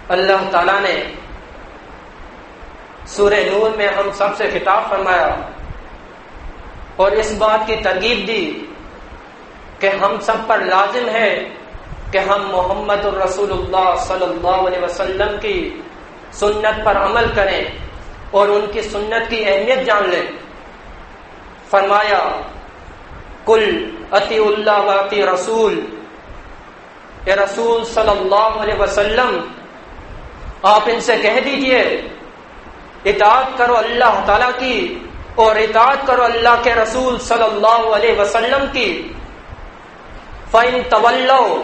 اللہ تعالیٰ نے سورہ نور میں ہم سب سے خطاب فرمایا اور اس بات کی ترغیب دی کہ ہم سب پر لازم ہے کہ ہم محمد الرسول اللہ صلی اللہ علیہ وسلم کی سنت پر عمل کریں اور ان کی سنت کی اہمیت جان لیں۔ فرمایا کل اطیع اللہ و اطیع رسول، اے رسول صلی اللہ علیہ وسلم آپ ان سے کہہ دیجئے اطاعت کرو اللہ تعالیٰ کی اور اطاعت کرو اللہ کے رسول صلی اللہ علیہ وسلم کی۔ فَإِن تَوَلَّوْا،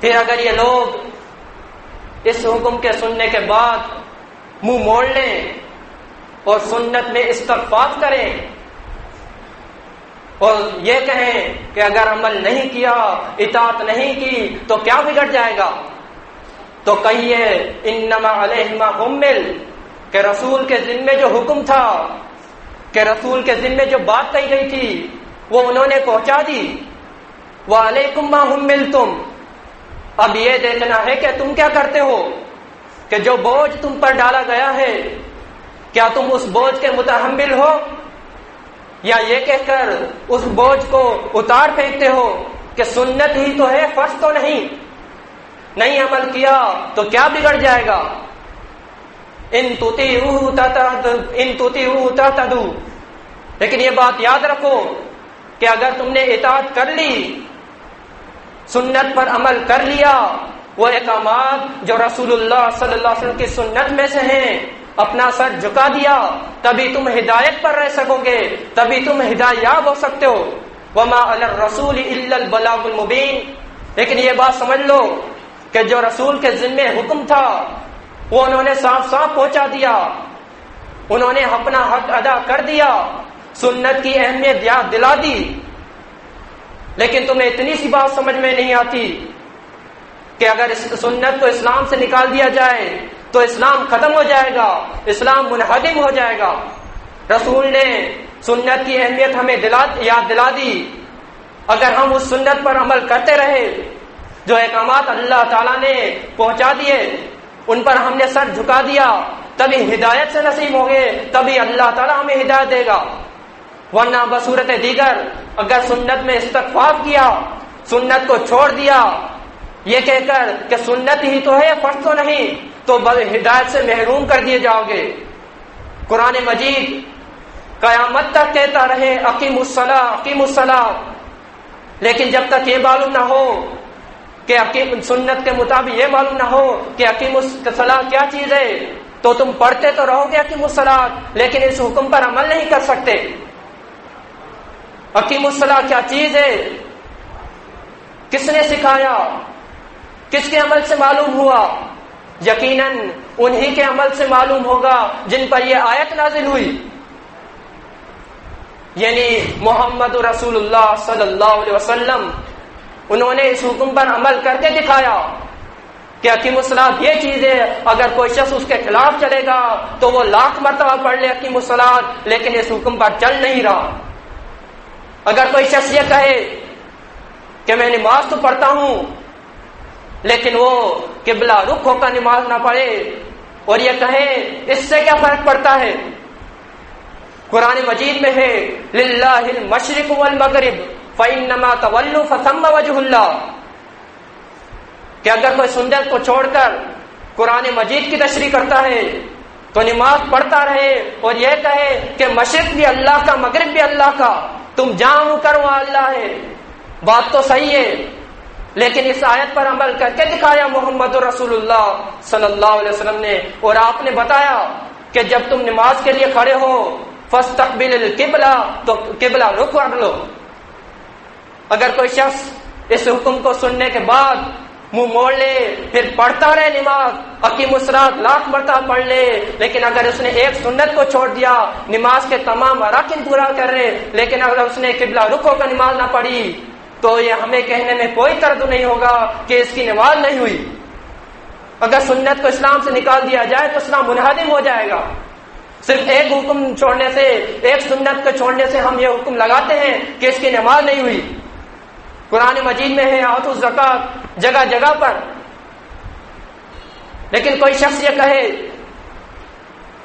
پھر اگر یہ لوگ اس حکم کے سننے کے بعد منہ موڑ لیں اور سنت میں استخفاف کریں اور یہ کہیں کہ اگر عمل نہیں کیا، اطاعت نہیں کی تو کیا بگڑ جائے گا، تو کہیے انما علیہ ما حمل، کہ رسول کے ذمے جو حکم تھا، کہ رسول کے ذمے جو بات کہی گئی تھی وہ انہوں نے پہنچا دی۔ وعلیکم ما حملتم، اب یہ دیکھنا ہے کہ تم کیا کرتے ہو، کہ جو بوجھ تم پر ڈالا گیا ہے کیا تم اس بوجھ کے متحمل ہو، یا یہ کہہ کر اس بوجھ کو اتار پھینکتے ہو کہ سنت ہی تو ہے، فرض تو نہیں عمل کیا تو کیا بگڑ جائے گا۔ ان تطیعوہ تہتدوا، لیکن یہ بات یاد رکھو کہ اگر تم نے اطاعت کر لی، سنت پر عمل کر لیا، وہ احکامات جو رسول اللہ صلی اللہ علیہ وسلم کی سنت میں سے ہیں اپنا سر جھکا دیا، تبھی تم ہدایت پر رہ سکو گے، تبھی تم ہدایت یاب ہو سکتے ہو۔ وما علی الرسول الا البلاغ المبین، لیکن یہ بات سمجھ لو کہ جو رسول کے ذمے حکم تھا وہ انہوں نے صاف صاف پہنچا دیا، انہوں نے اپنا حق ادا کر دیا، سنت کی اہمیت یاد دلا دی۔ لیکن تمہیں اتنی سی بات سمجھ میں نہیں آتی کہ اگر اس سنت کو اسلام سے نکال دیا جائے تو اسلام ختم ہو جائے گا، اسلام منہدم ہو جائے گا۔ رسول نے سنت کی اہمیت ہمیں یاد دلا دی، اگر ہم اس سنت پر عمل کرتے رہے، جو احکامات اللہ تعالیٰ نے پہنچا دیے ان پر ہم نے سر جھکا دیا، تبھی ہدایت سے نصیب ہوں گے، تبھی اللہ تعالیٰ ہمیں ہدایت دے گا۔ ورنہ بصورت دیگر اگر سنت میں استخفاف کیا، سنت کو چھوڑ دیا یہ کہہ کر کہ سنت ہی تو ہے، فرض تو نہیں، تو ہدایت سے محروم کر دیے جاؤ گے۔ قرآن مجید قیامت تک کہتا رہے اقیموا الصلاۃ اقیموا الصلاۃ، لیکن جب تک یہ معلوم نہ ہو کہ سنت کے مطابق یہ معلوم نہ ہو کہ اقیموا الصلاۃ کیا چیز ہے، تو تم پڑھتے تو رہو گے اقیموا الصلاۃ، لیکن اس حکم پر عمل نہیں کر سکتے۔ اقیموا الصلاۃ کیا چیز ہے، کس نے سکھایا، کس کے عمل سے معلوم ہوا؟ یقیناً انہی کے عمل سے معلوم ہوگا جن پر یہ آیت نازل ہوئی، یعنی محمد رسول اللہ صلی اللہ علیہ وسلم، انہوں نے اس حکم پر عمل کر کے دکھایا کہ اقیموا الصلاۃ یہ چیز ہے۔ اگر کوئی شخص اس کے خلاف چلے گا تو وہ لاکھ مرتبہ پڑھ لے اقیموا الصلاۃ، لیکن اس حکم پر چل نہیں رہا۔ اگر کوئی شخص یہ کہے کہ میں نماز تو پڑھتا ہوں لیکن وہ قبلہ رخ ہو کر نماز نہ پڑھے، اور یہ کہے اس سے کیا فرق پڑتا ہے؟ قرآن مجید میں ہے للہ المشرق والمغرب فإنما تولوا فثم وجہ اللہ، کہ اگر کوئی سنت کو چھوڑ کر قرآن مجید کی تشریح کرتا ہے تو نماز پڑھتا رہے اور یہ کہے کہ مشرق بھی اللہ کا مغرب بھی اللہ کا، تم جہاں منہ کرو وہاں اللہ ہے، بات تو صحیح ہے، لیکن اس آیت پر عمل کر کے دکھایا محمد رسول اللہ صلی اللہ علیہ وسلم نے، اور آپ نے بتایا کہ جب تم نماز کے لیے کھڑے ہو فاستقبل القبلہ، تو قبلہ رخ کر لو۔ اگر کوئی شخص اس حکم کو سننے کے بعد منہ موڑ لے پھر پڑھتا رہے نماز، اقیموا الصلاۃ لاکھ مرتبہ پڑھ لے، لیکن اگر اس نے ایک سنت کو چھوڑ دیا، نماز کے تمام اراکین پورا کر رہے لیکن اگر اس نے قبلہ رخ ہو کر نماز نہ پڑھی تو یہ ہمیں کہنے میں کوئی تردد نہیں ہوگا کہ اس کی نماز نہیں ہوئی۔ اگر سنت کو اسلام سے نکال دیا جائے تو اسلام منہدم ہو جائے گا۔ صرف ایک حکم چھوڑنے سے، ایک سنت کو چھوڑنے سے ہم یہ حکم لگاتے ہیں کہ اس کی نماز نہیں ہوئی۔ قرآن مجید میں ہے آتوا الزکات جگہ جگہ پر، لیکن کوئی شخص یہ کہے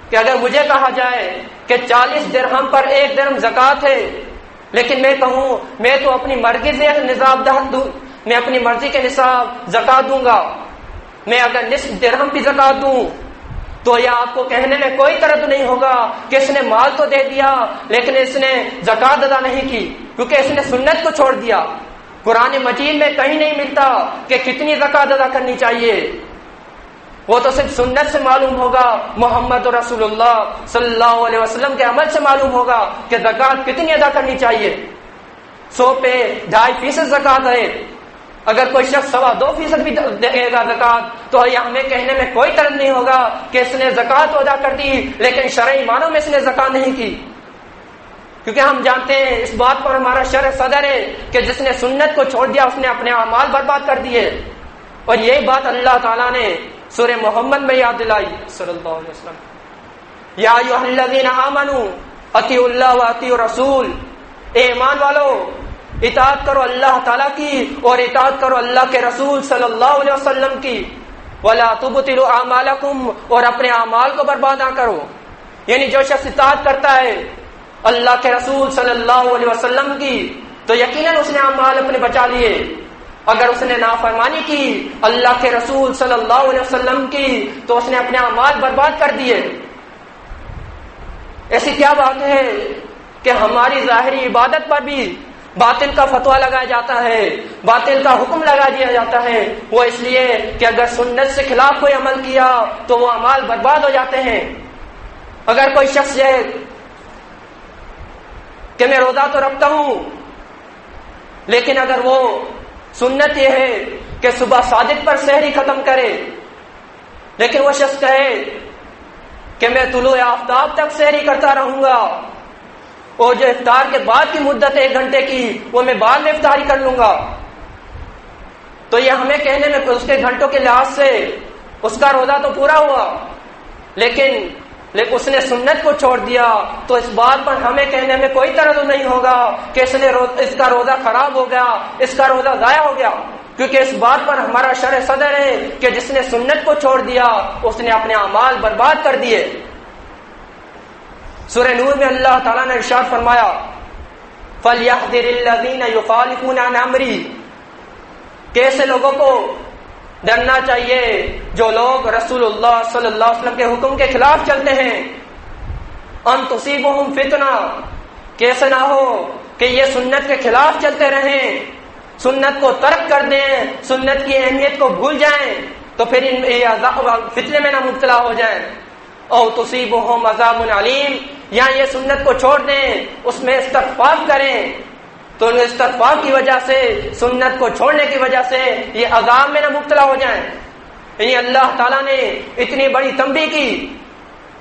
کہ اگر مجھے کہا جائے کہ 40 درہم پر 1 درہم زکوٰۃ ہے، لیکن میں کہوں میں تو اپنی مرضی سے نصاب دوں، میں اپنی مرضی کے نصاب زکوٰۃ دوں گا، میں اگر نصف درہم بھی زکوٰۃ دوں تو یہ آپ کو کہنے میں کوئی تردد نہیں ہوگا کہ اس نے مال تو دے دیا لیکن اس نے زکوٰۃ ادا نہیں کی، کیونکہ اس نے سنت کو چھوڑ دیا۔ قرآن مجید میں کہیں نہیں ملتا کہ کتنی زکوٰۃ ادا کرنی چاہیے، وہ تو صرف سنت سے معلوم ہوگا، محمد رسول اللہ صلی اللہ علیہ وسلم کے عمل سے معلوم ہوگا کہ زکوٰۃ کتنی ادا کرنی چاہیے۔ 100 پہ 2.5% زکوٰۃ ہے، اگر کوئی شخص 2.25% بھی دے گا زکوٰۃ تو یہ ہمیں کہنے میں کوئی تردد نہیں ہوگا کہ اس نے زکوٰۃ تو ادا کر دی لیکن شرعی معنوں میں اس نے زکوٰۃ نہیں کی، کیونکہ ہم جانتے ہیں اس بات پر ہمارا شرع صدر ہے کہ جس نے سنت کو چھوڑ دیا اس نے اپنے اعمال برباد کر دیے، اور یہی بات اللہ تعالیٰ نے سورہ محمد میں یاد دلائی صلی اللہ علیہ وسلم، یا ایھا الذین آمنوا اطیعوا اللہ واطیعوا الرسول، اے ایمان والو اطاعت کرو اللہ تعالیٰ کی اور اطاعت کرو اللہ کے رسول صلی اللہ علیہ وسلم کی، ولا تبطلوا اعمالکم، اور اپنے اعمال کو برباد نہ کرو۔ یعنی جو شخص اطاعت کرتا ہے اللہ کے رسول صلی اللہ علیہ وسلم کی تو یقیناً اس نے اعمال اپنے بچا لیے، اگر اس نے نافرمانی کی اللہ کے رسول صلی اللہ علیہ وسلم کی تو اس نے اپنے اعمال برباد کر دیے۔ ایسی کیا بات ہے کہ ہماری ظاہری عبادت پر بھی باطل کا فتویٰ لگایا جاتا ہے، باطل کا حکم لگا دیا جاتا ہے، وہ اس لیے کہ اگر سنت سے خلاف کوئی عمل کیا تو وہ اعمال برباد ہو جاتے ہیں۔ اگر کوئی شخص ہے کہ میں روزہ تو رکھتا ہوں لیکن اگر وہ سنت یہ ہے کہ صبح صادق پر سحری ختم کرے، لیکن وہ شخص کہے کہ میں طلوع آفتاب تک سحری کرتا رہوں گا اور جو افطار کے بعد کی مدت 1 گھنٹے کی وہ میں بعد میں افطاری کر لوں گا، تو یہ ہمیں کہنے میں اس کے گھنٹوں کے لحاظ سے اس کا روزہ تو پورا ہوا، لیکن اس نے سنت کو چھوڑ دیا، تو اس بات پر ہمیں کہنے میں کوئی تردد نہیں ہوگا کہ اس کا روزہ خراب ہو گیا، اس کا روزہ ضائع ہو گیا، کیونکہ اس بات پر ہمارا شرع صدر ہے کہ جس نے سنت کو چھوڑ دیا اس نے اپنے اعمال برباد کر دیے۔ سورہ نور میں اللہ تعالیٰ نے ارشاد فرمایا فَلْيَحْذِرِ الَّذِينَ يُخَالِفُونَ عَنْ أَمْرِهِ، کہ ایسے لوگوں کو ڈرنا چاہیے جو لوگ رسول اللہ صلی اللہ علیہ وسلم کے حکم کے خلاف چلتے ہیں، ان تصیبہم فتنہ، کہ ایسا نہ ہو کہ یہ سنت کے خلاف چلتے رہیں، سنت کو ترک کر دیں، سنت کی اہمیت کو بھول جائیں تو پھر فتنے میں نہ مبتلا ہو جائیں، او تصیبہم عذاب علیم، یا یہ سنت کو چھوڑ دیں اس میں استغفار کریں تو استغفار کی وجہ سے سنت کو چھوڑنے کی وجہ سے یہ عذاب میں نہ مبتلا ہو جائیں۔ یعنی اللہ تعالیٰ نے اتنی بڑی تنبیہ کی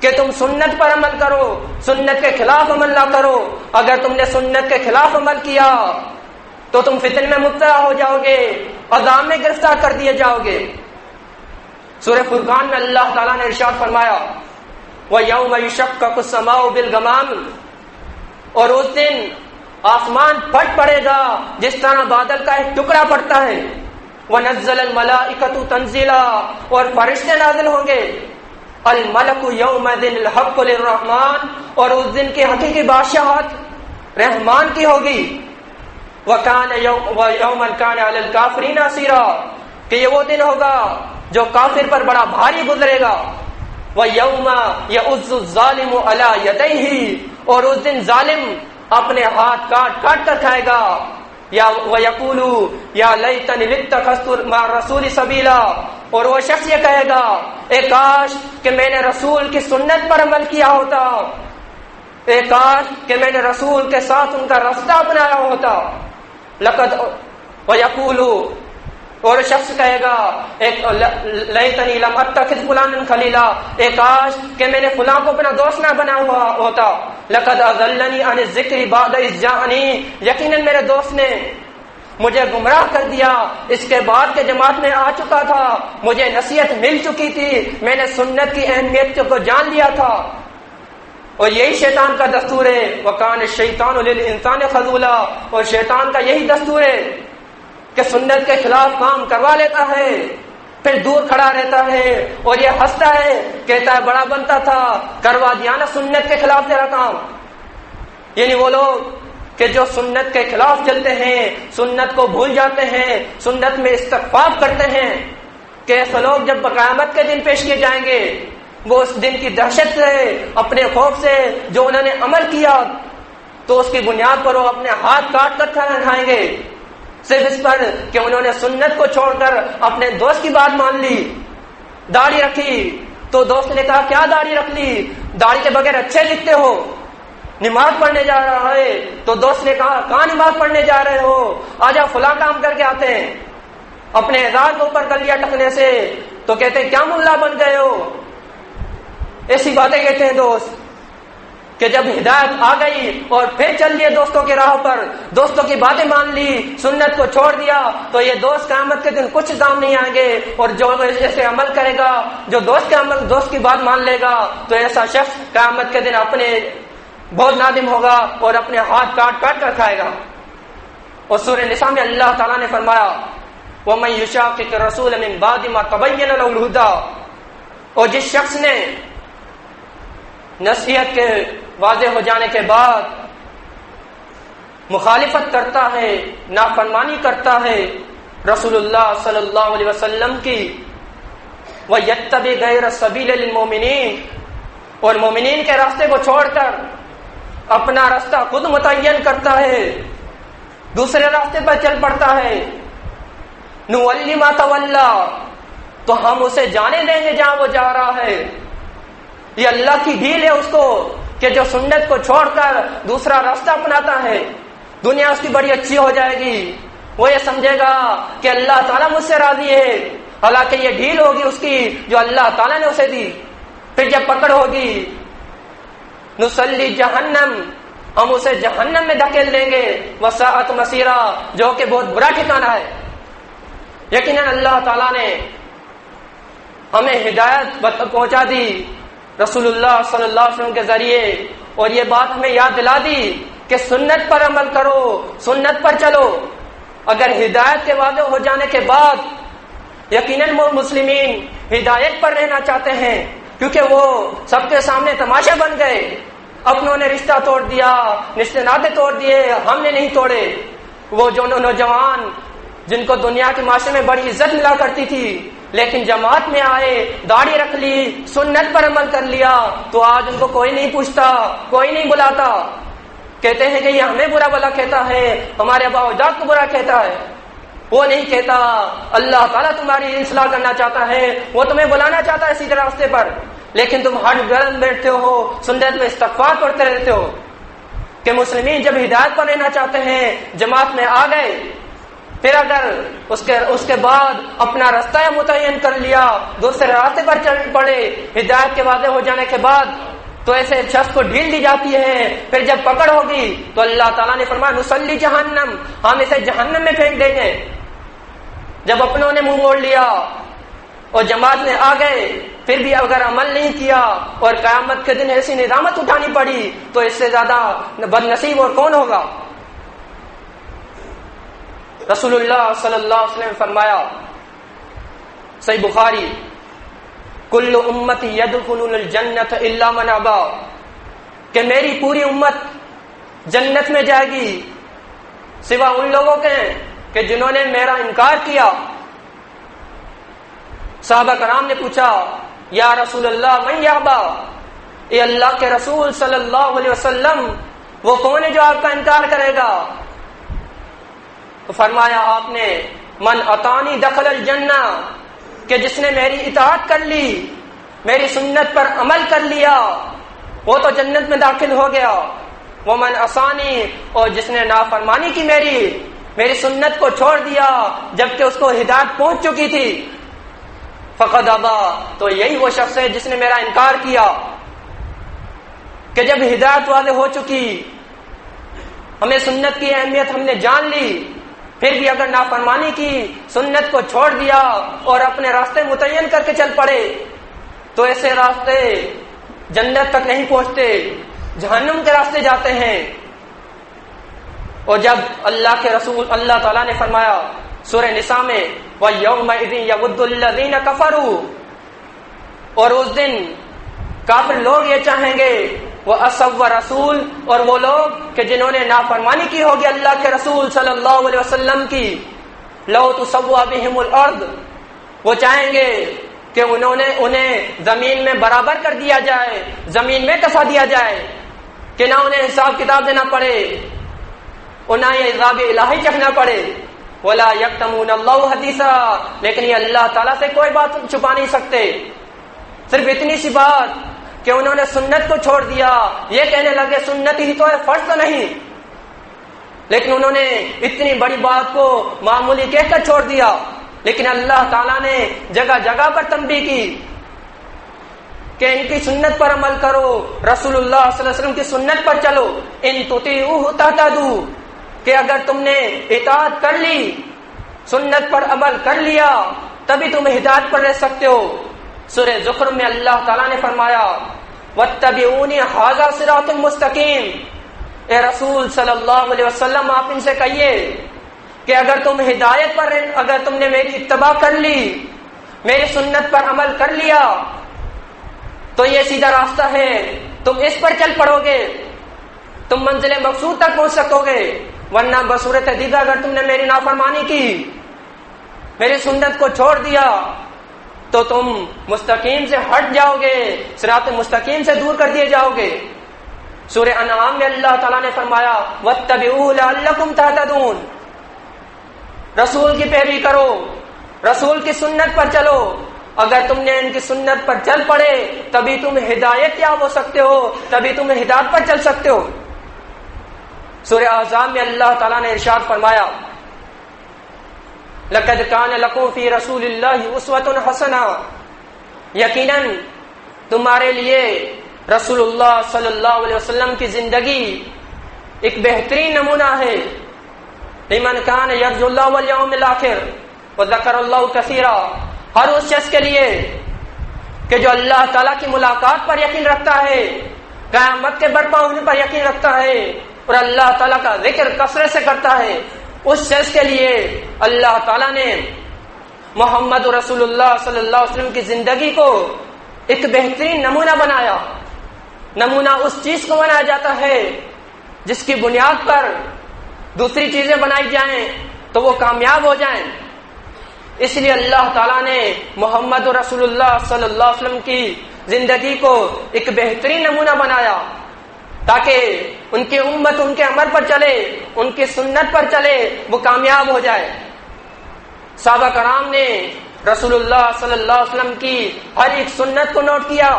کہ تم سنت پر عمل کرو، سنت کے خلاف عمل نہ کرو، اگر تم نے سنت کے خلاف عمل کیا تو تم فتنے میں مبتلا ہو جاؤ گے، عذاب میں گرفتار کر دیے جاؤ گے۔ سورہ فرقان میں اللہ تعالیٰ نے ارشاد فرمایا وَيَوْمَ يُشَقَّقُ السَّمَاءُ بِالْغَمَامِ، اور اس دن آسمان پھٹ پڑے گا جس طرح بادل کا ایک ٹکڑا پڑتا ہے، وَنَزَّلَ الْمَلَائِكَةُ تَنزِيلًا، اور فرشتے نازل ہوں گے، الْمَلَكُ يَوْمَئِذٍ الْحَقُّ لِلرَّحْمَٰنِ، اور اس دن کی حقیقی بادشاہت رحمان کی ہوگی، وَيَوْمًا كَانَ عَلَى الْكَافِرِينَ عَسِيرًا، کہ یہ وہ دن ہوگا جو کافر پر بڑا بھاری گزرے گا، وَيَوْمَ يَعُضُّ الظَّالِمُ عَلَى يَدَيْهِ، اور اس دن ظالم اپنے ہاتھ کاٹ کاٹ کر کھائے گا، یا وَيَقُولُ يَا لَيْتَنِي اتَّخَذْتُ مَعَ الرَّسُولِ سَبِيلًا، اور وہ شخص یہ کہے گا اے کاش کہ میں نے رسول کی سنت پر عمل کیا ہوتا، اے کاش کہ میں نے رسول کے ساتھ ان کا راستہ اپنایا ہوتا، لقد وَيَقُولُ، اور شخص کہے گا لیتنی لم اتخذ فلانا خلیلا، اے کاش کہ میں نے فلاں کو اپنا دوست نہ بنا ہوا ہوتا، لقد اضلنی عن الذکر بعد اذ جاءنی، یقیناً میرے دوست نے مجھے گمراہ کر دیا اس کے بعد کہ جماعت میں آ چکا تھا، مجھے نصیحت مل چکی تھی، میں نے سنت کی اہمیت کو جان لیا تھا۔ اور یہی شیطان کا دستور ہے، وَكَانَ الشَّيْطَانُ لِلْإِنسَانِ خَذُولًا، اور شیطان کا یہی دستور ہے کہ سنت کے خلاف کام کروا لیتا ہے، پھر دور کھڑا رہتا ہے اور یہ ہنستا ہے، کہتا ہے بڑا بنتا تھا، کروا دیا نا سنت کے خلاف تیرا کام۔ یعنی وہ لوگ کہ جو سنت کے خلاف چلتے ہیں، سنت کو بھول جاتے ہیں، سنت میں استخفاف کرتے ہیں، کہ ایسے لوگ جب قیامت کے دن پیش کیے جائیں گے، وہ اس دن کی دہشت سے، اپنے خوف سے جو انہوں نے عمل کیا تو اس کی بنیاد پر وہ اپنے ہاتھ کاٹ کر کھانا کھائیں گے، صرف اس پر کہ انہوں نے سنت کو چھوڑ کر اپنے دوست کی بات مان لی، داڑھی رکھی تو دوست نے کہا کیا داڑھی رکھ لی، داڑھی کے بغیر اچھے دکھتے ہو، نماز پڑھنے جا رہا ہے تو دوست نے کہا کہاں نماز پڑھنے جا رہے ہو، آجا فلاں کام کر کے آتے ہیں، اپنے اعزاز کو اوپر کر لیا ٹکنے سے تو کہتے ہیں کیا ملا بن گئے ہو، ایسی باتیں کہتے ہیں دوست، کہ جب ہدایت آ گئی اور پھر چل دیے دوستوں کی راہ پر، دوستوں کی باتیں مان لی، سنت کو چھوڑ دیا، تو یہ دوست قیامت کے دن کچھ کام نہیں آئیں گے، اور جو ایسے عمل کرے گا، جو دوست کی بات مان لے گا، تو ایسا شخص قیامت کے دن اپنے بہت نادم ہوگا اور اپنے ہاتھ کاٹ کاٹ کر کھائے گا۔ اور سورہ نساء میں اللہ تعالیٰ نے فرمایا وَمَن يُشَاقِقِ الرَّسُولَ مِن بَعْدِ مَا تَبَيَّنَ لَهُ الْهُدَىٰ، اور جس شخص نے نصیحت کے واضح ہو جانے کے بعد مخالفت کرتا ہے، نافرمانی کرتا ہے رسول اللہ صلی اللہ علیہ وسلم کی، وَيَتَّبِعْ غَيْرَ سَبِيلِ الْمُؤْمِنِينَ، اور مومنین کے راستے کو چھوڑ کر اپنا راستہ خود متعین کرتا ہے، دوسرے راستے پر چل پڑتا ہے، نُوَلِّ مَا تَوَلَّىٰ، تو ہم اسے جانے دیں گے جہاں وہ جا رہا ہے۔ یہ اللہ کی ڈھیل ہے اس کو کہ جو سنت کو چھوڑ کر دوسرا راستہ اپناتا ہے، دنیا اس کی بڑی اچھی ہو جائے گی، وہ یہ سمجھے گا کہ اللہ تعالیٰ مجھ سے راضی ہے، حالانکہ یہ ڈھیل ہوگی اس کی جو اللہ تعالیٰ نے اسے دی۔ پھر جب پکڑ ہوگی نصلی جہنم، ہم اسے جہنم میں دھکیل دیں گے، وساعت مسیرہ، جو کہ بہت برا ٹھکانہ ہے۔ یقیناً اللہ تعالیٰ نے ہمیں ہدایت پہنچا دی رسول اللہ صلی اللہ علیہ وسلم کے ذریعے، اور یہ بات ہمیں یاد دلا دی کہ سنت پر عمل کرو، سنت پر چلو۔ اگر ہدایت کے واضح ہو جانے کے بعد یقیناً وہ مسلمین ہدایت پر رہنا چاہتے ہیں، کیونکہ وہ سب کے سامنے تماشا بن گئے، اپنوں نے رشتہ توڑ دیا، رشتے ناطے توڑ دیے، ہم نے نہیں توڑے۔ وہ جو نوجوان جن کو دنیا کے معاشرے میں بڑی عزت ملا کرتی تھی، لیکن جماعت میں آئے، داڑھی رکھ لی، سنت پر عمل کر لیا، تو آج ان کو کوئی نہیں پوچھتا، کوئی نہیں بلاتا، کہتے ہیں کہ یہ ہمیں برا بلا کہتا ہے، ہمارے ابا اجداد کو برا کہتا ہے۔ وہ نہیں کہتا، اللہ تعالیٰ تمہاری اصلاح کرنا چاہتا ہے، وہ تمہیں بلانا چاہتا ہے سیدھے راستے پر، لیکن تم ہر گرم بیٹھتے ہو، سنت میں استغفار پڑھتے رہتے ہو۔ کہ مسلمین جب ہدایت پر رہنا چاہتے ہیں، جماعت میں آ گئے، پھر اگر اس کے بعد اپنا راستہ متعین کر لیا، دوسرے راستے پر چل پڑے ہدایت کے واضح ہو جانے کے بعد، تو ایسے شخص کو ڈھیل دی جاتی ہے۔ پھر جب پکڑ ہوگی تو اللہ تعالیٰ نے فرمایا نصلی جہنم، ہم اسے جہنم میں پھینک دیں گے۔ جب اپنوں نے منہ موڑ لیا اور جماعت میں آ گئے، پھر بھی اگر عمل نہیں کیا اور قیامت کے دن ایسی ندامت اٹھانی پڑی، تو اس سے زیادہ بد نصیب اور کون ہوگا؟ رسول اللہ صلی اللہ علیہ وسلم نے فرمایا، صحیح بخاری، کل امتی یدخلون الجنت الا من ابا، کہ میری پوری امت جنت میں جائے گی سوا ان لوگوں کے کہ جنہوں نے میرا انکار کیا۔ صحابہ کرام نے پوچھا یا رسول اللہ من یابا، اے اللہ کے رسول صلی اللہ علیہ وسلم وہ کون ہے جو آپ کا انکار کرے گا؟ تو فرمایا آپ نے من اطانی دخل الجنہ، کہ جس نے میری اطاعت کر لی، میری سنت پر عمل کر لیا، وہ تو جنت میں داخل ہو گیا۔ ومن عصانی، اور جس نے نافرمانی کی میری سنت کو چھوڑ دیا جبکہ اس کو ہدایت پہنچ چکی تھی، فقد ابا، تو یہی وہ شخص ہے جس نے میرا انکار کیا۔ کہ جب ہدایت واضح ہو چکی، ہمیں سنت کی اہمیت ہم نے جان لی، پھر بھی اگر نافرمانی کی، سنت کو چھوڑ دیا اور اپنے راستے متعین کر کے چل پڑے، تو ایسے راستے جنت تک نہیں پہنچتے، جہنم کے راستے جاتے ہیں۔ اور جب اللہ کے رسول اللہ تعالیٰ نے فرمایا سورہ نساء میں وَيَوْمَئِذٍ يَوَدُّ الَّذِينَ كَفَرُوا، اور اس دن کافر لوگ یہ چاہیں گے وہ اصو رسول، اور وہ لوگ کہ جنہوں نے نافرمانی کی ہوگی اللہ کے رسول صلی اللہ علیہ وسلم کی، لو تسوى بهم الارض، وہ چاہیں گے کہ انہیں زمین میں برابر کر دیا جائے، زمین میں کسا دیا جائے، کہ نہ انہیں حساب کتاب دینا پڑے اور نہ یہ عذاب الہی چکھنا پڑے۔ ولا یکتمون اللہ حدیثا، لیکن یہ اللہ تعالیٰ سے کوئی بات چھپا نہیں سکتے۔ صرف اتنی سی بات کہ انہوں نے سنت کو چھوڑ دیا، یہ کہنے لگے سنت ہی تو ہے، فرض تو نہیں، لیکن انہوں نے اتنی بڑی بات کو معمولی کہہ کر چھوڑ دیا۔ لیکن اللہ تعالیٰ نے جگہ جگہ پر تنبیہ کی کہ ان کی سنت پر عمل کرو، رسول اللہ صلی اللہ علیہ وسلم کی سنت پر چلو، ان تطیعوہ تہتدوا، کہ اگر تم نے اطاعت کر لی، سنت پر عمل کر لیا، تبھی تم ہدایت پر رہ سکتے ہو۔ سورہ زخرف میں اللہ تعالیٰ نے فرمایا وَاتَّبِعُونِ هَذَا صِرَاطٌ مُسْتَقِيمٌ، اے رسول صلی اللہ علیہ وسلم آپ ان سے کہیے کہ اگر تم ہدایت پر، اگر تم نے میری اتباع کر لی، میری سنت پر عمل کر لیا، تو یہ سیدھا راستہ ہے، تم اس پر چل پڑو گے، تم منزل مقصود تک پہنچ سکو گے۔ ورنہ بصورت دیدہ اگر تم نے میری نافرمانی کی، میری سنت کو چھوڑ دیا، تو تم مستقیم سے ہٹ جاؤ گے، صراط مستقیم سے دور کر دیے جاؤ گے۔ سورہ انعام میں اللہ تعالیٰ نے فرمایا وَاتَّبِعُوهُ لَعَلَّكُمْ تَهْتَدُونَ، رسول کی پیروی کرو، رسول کی سنت پر چلو، اگر تم نے ان کی سنت پر چل پڑے تبھی تم ہدایت یاب ہو سکتے ہو، تبھی تم ہدایت پر چل سکتے ہو۔ سورہ احزاب میں اللہ تعالیٰ نے ارشاد فرمایا لَقَدْ كَانَ لَكُمْ فِي رَسُولِ اللَّهِ أُسْوَةٌ حَسَنَةٌ، یقیناً تمہارے لیے رسول اللہ صلی اللہ علیہ وسلم کی زندگی ایک بہترین نمونہ ہے، لمن کان یرجو اللہ والیوم الآخر وذکر اللہ کثیرا، ہر اس شخص کے لیے کہ جو اللہ تعالیٰ کی ملاقات پر یقین رکھتا ہے، قیامت کے برپا ہونے پر یقین رکھتا ہے، اور اللہ تعالیٰ کا ذکر کثرت سے کرتا ہے، اس شخص کے لیے اللہ تعالیٰ نے محمد رسول اللہ صلی اللہ علیہ وسلم کی زندگی کو ایک بہترین نمونہ بنایا۔ نمونہ اس چیز کو بنایا جاتا ہے جس کی بنیاد پر دوسری چیزیں بنائی جائیں تو وہ کامیاب ہو جائیں۔ اس لیے اللہ تعالیٰ نے محمد رسول اللہ صلی اللہ علیہ وسلم کی زندگی کو ایک بہترین نمونہ بنایا تاکہ ان کی امت ان کے عمل پر چلے، ان کی سنت پر چلے، وہ کامیاب ہو جائے۔ صحابہ کرام نے رسول اللہ صلی اللہ علیہ وسلم کی ہر ایک سنت کو نوٹ کیا،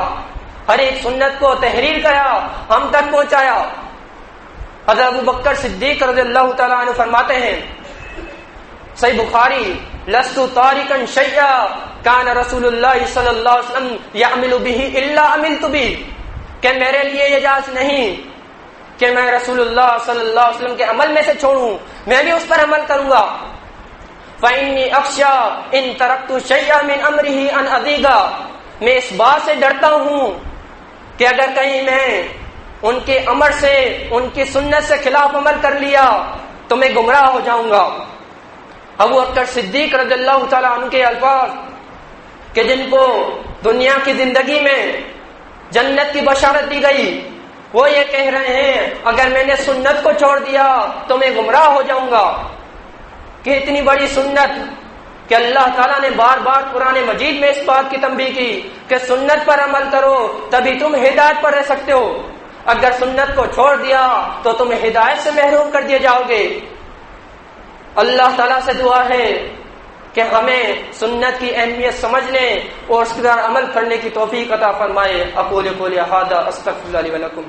ہر ایک سنت کو تحریر کیا، ہم تک پہنچایا۔ حضرت ابو بکر صدیق رضی اللہ تعالیٰ عنہ فرماتے ہیں صحیح بخاری لست تارکا شیئا کان رسول اللہ صلی اللہ علیہ وسلم یعمل به الا عملت به، کہ میرے لیے یہ جائز نہیں کہ میں رسول اللہ صلی اللہ علیہ وسلم کے عمل میں سے چھوڑوں، میں بھی اس پر عمل کروں گا۔ فإني أخشى إن تركت شيئا من أمره أن أضيع، میں اس بات سے ڈرتا ہوں کہ اگر کہیں میں ان کے امر سے، ان کی سنت سے خلاف عمل کر لیا تو میں گمراہ ہو جاؤں گا۔ ابو بکر صدیق رضی اللہ تعالیٰ عنہ کے الفاظ کہ جن کو دنیا کی زندگی میں جنت کی بشارت دی گئی، وہ یہ کہہ رہے ہیں اگر میں نے سنت کو چھوڑ دیا تو میں گمراہ ہو جاؤں گا۔ کہ اتنی بڑی سنت کہ اللہ تعالیٰ نے بار بار قرآن مجید میں اس بات کی تنبیہ کی کہ سنت پر عمل کرو تبھی تم ہدایت پر رہ سکتے ہو، اگر سنت کو چھوڑ دیا تو تم ہدایت سے محروم کر دیے جاؤ گے۔ اللہ تعالیٰ سے دعا ہے کہ ہمیں سنت کی اہمیت سمجھنے اور اس پر عمل کرنے کی توفیق عطا فرمائے۔ اقول قولی ھذا استغفر اللہ لی ولکم۔